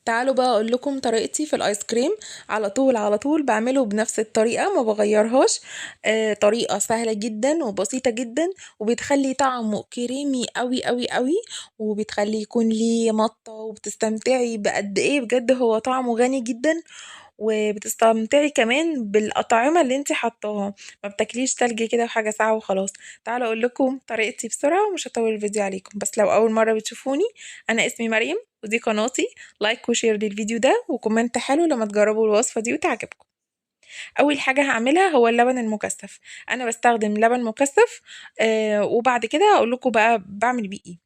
تعالوا بقى اقول لكم طريقتي في الايس كريم. على طول بعمله بنفس الطريقه، ما بغيرهاش. طريقه سهله جدا وبسيطه جدا، وبتخلي طعمه كريمي قوي قوي قوي، وبتخلي يكون ليه مطه، وبتستمتعي بقد ايه بجد هو طعمه غني جدا. وبتستمتعي كمان بالأطعمة اللي انت حطاها، ما بتاكليش تلج كده وحاجة ساقعة وخلاص. تعالوا اقول لكم طريقتي بسرعة ومش هطول الفيديو عليكم. بس لو اول مرة بتشوفوني، انا اسمي مريم ودي قناتي. لايك وشير للفيديو ده وكومنت حلو لما تجربوا الوصفة دي وتعجبكم. اول حاجة هعملها هو اللبن المكثف. انا بستخدم لبن مكثف. وبعد كده هقول لكم بقى بعمل بيه ايه،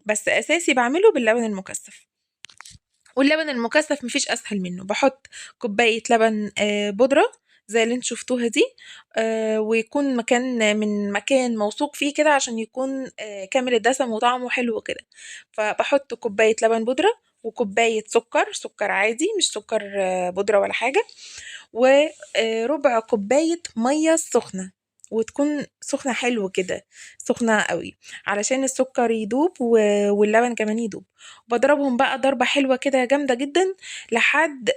بس اساسي بعمله باللبن المكثف. واللبن المكثف مفيش اسهل منه. بحط كوبايه لبن بودره زي اللي انتوا شفتوها دي، ويكون من مكان موثوق فيه كده عشان يكون كامل الدسم وطعمه حلو كده. فبحط كوبايه لبن بودره وكوبايه سكر عادي، مش سكر بودره ولا حاجه، وربع كوباية مية سخنة، وتكون سخنة حلو كده، سخنة قوي علشان السكر يدوب واللبن كمان يدوب. بضربهم بقى ضربة حلوة كده جامدة جدا لحد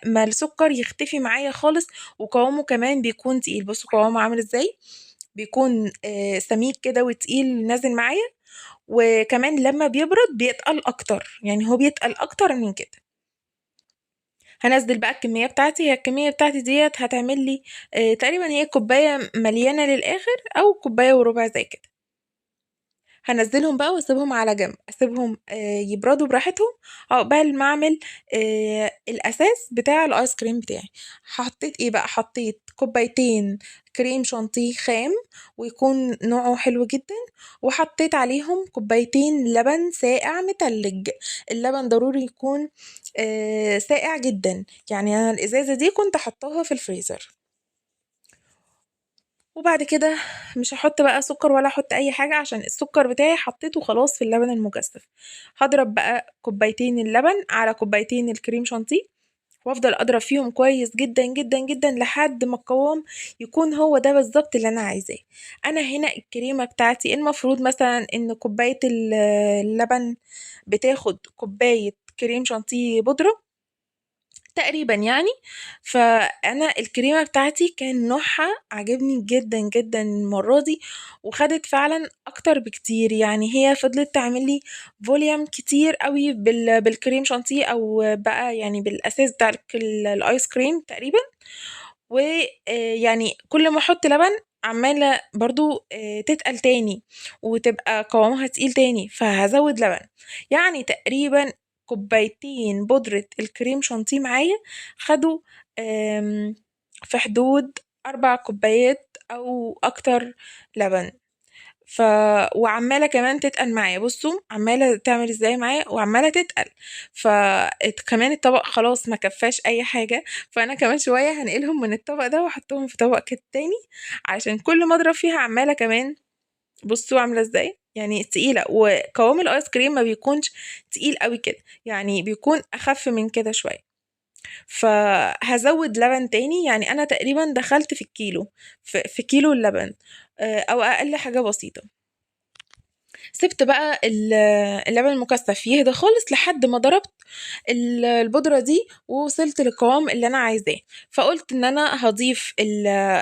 ما السكر يختفي معايا خالص. وقوامه كمان بيكون تقيل. بصوا قوامه عامل ازاي، بيكون سميك كده وتقيل نازل معايا. وكمان لما بيبرد بيتقل اكتر، يعني هو بيتقل اكتر من كده. هنزل بقى الكمية بتاعتي. هي الكمية بتاعتي ديت هتعمل لي تقريبا هي كوباية مليانة للآخر أو كوباية وربع زي كده. هنزلهم بقى واسيبهم على جنب، اسيبهم يبردوا براحتهم عقبال ما اعمل الاساس بتاع الايس كريم بتاعي. حطيت ايه بقى، حطيت كوبايتين كريم شانتيه خام ويكون نوعه حلو جدا، وحطيت عليهم كوبايتين لبن ساقع متلج. اللبن ضروري يكون ساقع جدا، يعني انا الازازة دي كنت حطاها في الفريزر. وبعد كده مش هحط بقى سكر ولا احط اي حاجة، عشان السكر بتاعي حطيته خلاص في اللبن المكثف. هضرب بقى كوبايتين اللبن على كوبايتين الكريم شانتيه، وافضل اضرب فيهم كويس جدا جدا جدا لحد ما القوام يكون هو ده بالظبط اللي انا عايزاه. انا هنا الكريمة بتاعتي المفروض مثلا ان كوباية اللبن بتاخد كوباية كريم شانتيه بودرة تقريبا يعني. فانا الكريمه بتاعتي كان نوعها عجبني جدا جدا المره دي، وخدت فعلا اكتر بكتير. يعني هي فضلت تعمل لي فوليوم كتير قوي بالكريم شانتيه، او بقى يعني بالاساس بتاع الايس كريم تقريبا. ويعني كل ما احط لبن عمالة برضو تتقل تاني وتبقى قوامها تقيل تاني، فهزود لبن. يعني تقريبا كوبايتين بودرة الكريم شانتيه معايا خدوا في حدود 4 كوبايات أو أكتر لبن. ف وعمالة كمان تتقل معايا. بصوا عمالة تعمل ازاي معايا وعمالة تتقل. كمان الطبق خلاص ما كفاش اي حاجة، فانا كمان شوية هنقلهم من الطبق ده واحطهم في طبق كده تاني، عشان كل ما اضرب فيها عمالة كمان. بصوا عاملة ازاي، يعني تقيلة. وقوام الايس كريم ما بيكونش تقيل قوي كده، يعني بيكون اخف من كده شوية. فهزود لبن تاني، يعني انا تقريبا دخلت في الكيلو، في كيلو اللبن، او اقل حاجة بسيطة. سِبت بقى اللبن المكثّف يهدى خالص لحد ما ضربت البودرة دي ووصلت للقوام اللي أنا عايزاه. فقُلت إن أنا هاضيف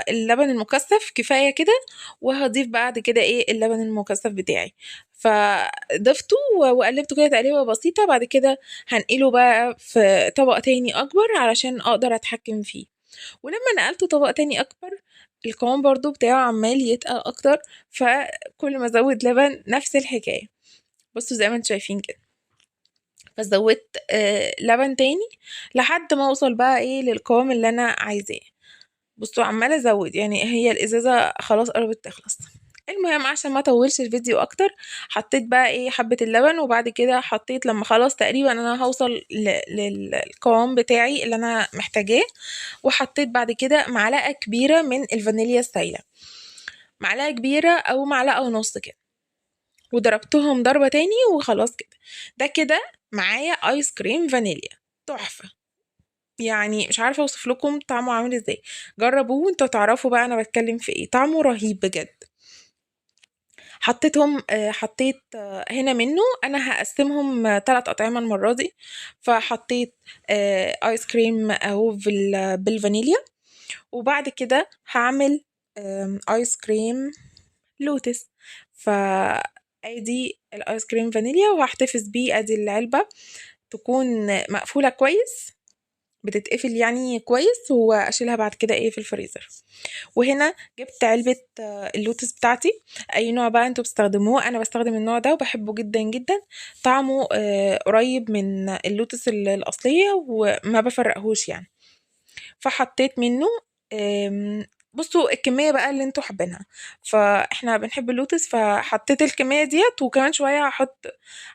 اللبن المكثّف كفاية كده، وهاضيف بعد كده إيه اللبن المكثّف بتاعي. فضِفته وقلّبته كده تقليبة بسيطة. بعد كده هانقله بقى في طبق تاني أكبر علشان أقدر أتحكّم فيه. ولمّا نقلته طبق تاني أكبر، القوام برضه بتاعه عمّال يتقل أكتر. فكل ما أزوّد لبن نفس الحكاية. بصوا زي ما انتم شايفين كده. فزودت لبن تاني لحد ما اوصل بقى ايه للقوام اللي انا عايزاه. بصوا عمالة ازود، يعني هي الازازة خلاص قربت تخلص. المهم عشان ما اطولش الفيديو اكتر، حطيت بقى ايه حبة اللبن، وبعد كده حطيت لما خلاص تقريبا انا هوصل للقوام بتاعي اللي انا محتاجاه، وحطيت بعد كده معلقة كبيرة من الفانيليا السايلة، معلقة كبيرة او معلقة ونص كده، وضربتهم ضربة تاني وخلاص كده. ده كده معايا ايس كريم فانيليا تحفة. يعني مش عارفة اوصف لكم طعمه عامل ازاي. جربوه وانتوا تعرفوا بقى انا بتكلم في ايه، طعمه رهيب بجد. حطيتهم حطيت هنا منه انا هقسمهم 3 اطعمة المرة دي. فحطيت ايس كريم اهو بالفانيليا، وبعد كده هعمل ايس كريم لوتس. فادي الايس كريم فانيليا وهحتفظ بيه، ادي العلبة تكون مقفولة كويس، بتتقفل يعني كويس، واشيلها بعد كده ايه في الفريزر. وهنا جبت علبة اللوتس بتاعتي، اي نوع بقى انتوا بتستخدموه، انا بستخدم النوع ده وبحبه جدا جدا. طعمه قريب من اللوتس الاصلية وما بفرقهوش يعني. فحطيت منه بصوا الكمية بقى اللي انتوا حابينها. فاحنا بنحب اللوتس، فحطيت الكمية ديت، وكمان شوية هحط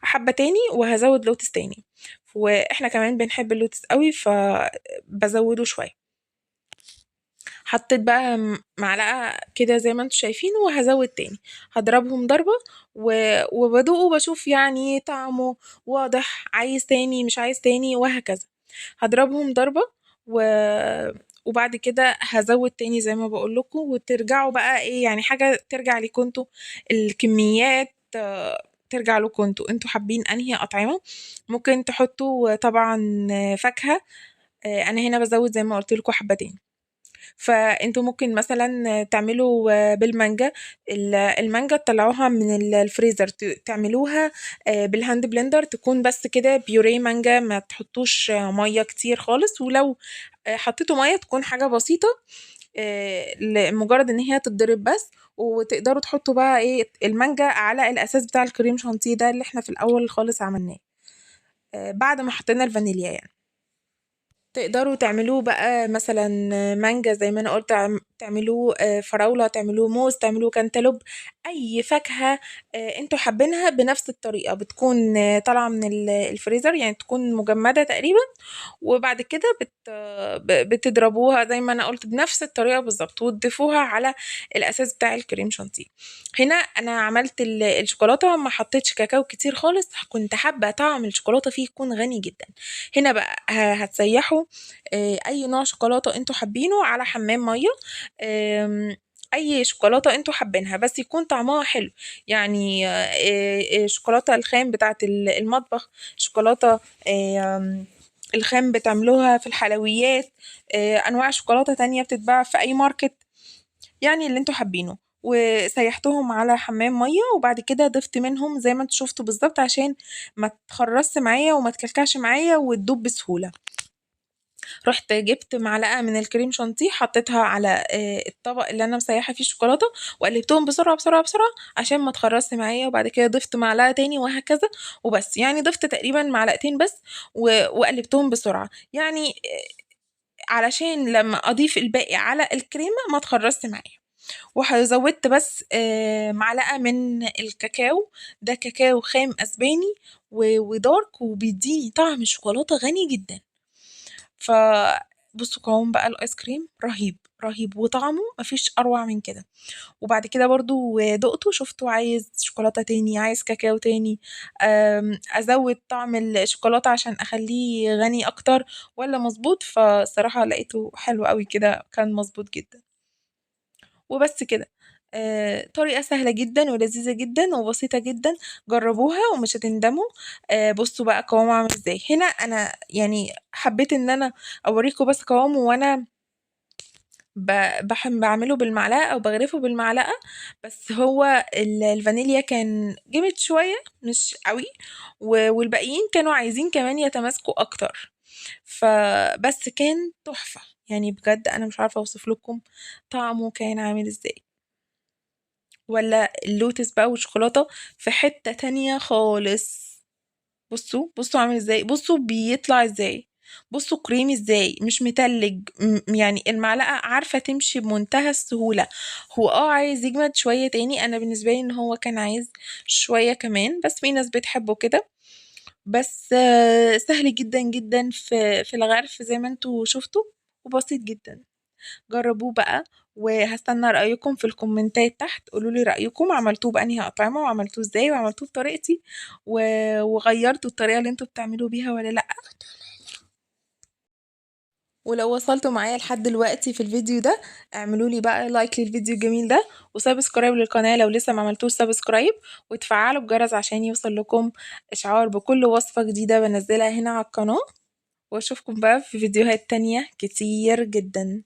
حبة تاني وهزود لوتس تاني. واحنا كمان بنحب اللوتس قوي فبزوده شوية. حطيت بقى معلقة كده زي ما انتوا شايفين، وهزود تاني. هضربهم ضربة وبدوقه بشوف يعني طعمه واضح، عايز تاني مش عايز تاني، وهكذا. هضربهم ضربة و... وبعد كده هزود تاني زي ما بقولكوا، وترجعوا بقى ايه يعني حاجة ترجع لكم انتوا. الكميات ترجع لكم انتوا حابين انهي اطعمة. ممكن تحطوا طبعا فاكهة. انا هنا بزود زي ما قلت لكم حبتين. فانتوا ممكن مثلا تعملوا بالمانجا. المانجا تطلعوها من الفريزر، تعملوها بالهاند بلندر، تكون بس كده بيوريه مانجا، ما تحطوش ميه كتير خالص. ولو حطيتوا ميه تكون حاجه بسيطه، لمجرد ان هي تتضرب بس. وتقدروا تحطوا بقى ايه المانجا على الاساس بتاع الكريم شانتيه ده اللي احنا في الاول خالص عملناه، بعد ما حطينا الفانيليا يعني. تقدروا تعملوه بقى مثلا مانجا زي ما انا قلت، تعملوه فراولة، تعملوه موز، تعملوه كانتالوب. اي فاكهة انتوا حابينها بنفس الطريقة، بتكون طالعة من الفريزر يعني، تكون مجمدة تقريبا. وبعد كده بتضربوها زي ما انا قلت بنفس الطريقة بالظبط، وتضيفوها على الاساس بتاع الكريم شانتيه. هنا انا عملت الشوكولاتة، ما حطيتش كاكاو كتير خالص، كنت حابة طعم الشوكولاتة فيه يكون غني جدا. هنا بقى هتسيحوا اي نوع شوكولاتة انتوا حابينه على حمام مية. اي شوكولاتة انتوا حابينها بس يكون طعمها حلو يعني. شوكولاتة الخام بتاعة المطبخ، شوكولاتة الخام بتعملوها في الحلويات، انواع شوكولاتة تانية بتتباع في اي ماركت، يعني اللي انتوا حابينه. وسيحتهم على حمام ميه، وبعد كده ضفت منهم زي ما انتوا شفتوا بالظبط، عشان ما تخرصش معايا وما تكلكعش معايا وتدوب بسهوله. رحت جبت معلقه من الكريم شانتيه، حطيتها على الطبق اللي انا مسيحه فيه الشوكولاته، وقلبتهم بسرعه بسرعه بسرعه عشان ما تخرصش معايا. وبعد كده ضفت معلقه تاني وهكذا. وبس يعني ضفت تقريبا معلقتين بس، وقلبتهم بسرعه يعني، علشان لما اضيف الباقي على الكريمه ما تخرصش معايا. وزودت بس معلقة من الكاكاو. ده كاكاو خام اسباني ودارك، وبيديني طعم شوكولاتة غني جدا. ف بصوا قوام بقى الايس كريم رهيب رهيب، وطعمه مفيش اروع من كده. وبعد كده برضو دقته شفته عايز شوكولاتة تاني، عايز كاكاو تاني، ازود طعم الشوكولاتة عشان اخليه غني اكتر، ولا مظبوط. فصراحة لقيته حلو قوي كده، كان مظبوط جدا. وبس كده. طريقة سهلة جدا ولذيذة جدا وبسيطة جدا، جربوها ومش هتندموا. بصوا بقى قوامه عامل ازاي. هنا انا يعني حبيت ان انا اوريكم بس قوامه، وانا بعمله بالمعلقة او بغرفه بالمعلقة. بس هو الفانيليا كان جامد شوية مش قوي، والباقيين كانوا عايزين كمان يتماسكوا اكتر. فبس كان تحفة يعني بجد، انا مش عارفة اوصف لكم طعمه كان عامل ازاي. ولا اللوتس بقى والشوكولاتة في حتة تانية خالص. بصوا عامل ازاي، بصوا بيطلع ازاي، بصوا كريمي ازاي، مش متلج. يعني المعلقة عارفة تمشي بمنتهى السهولة. هو عايز يجمد شوية تاني، انا بالنسبة لي ان هو كان عايز شوية كمان، بس في ناس بتحبه كده. بس سهل جدا جدا في الغرف زي ما انتوا شفتوا، وبسيط جدا. جربوه بقى، وهستنى رأيكم في الكومنتات تحت. قولولي رأيكم عملتوه بأنهي أطعمة، وعملتوه ازاي، وعملتوه بطريقتي وغيرتوا الطريقة اللي انتوا بتعملوا بيها ولا لأ. ولو وصلتوا معايا لحد دلوقتي في الفيديو ده اعملوا لي بقى لايك للفيديو الجميل ده وسبسكرايب للقناة لو لسه ما عملتوش سبسكرايب، وتفعلوا الجرس عشان يوصل لكم اشعار بكل وصفة جديدة بنزلها هنا على القناة. واشوفكم بقى في فيديوهات تانية كتير جدا.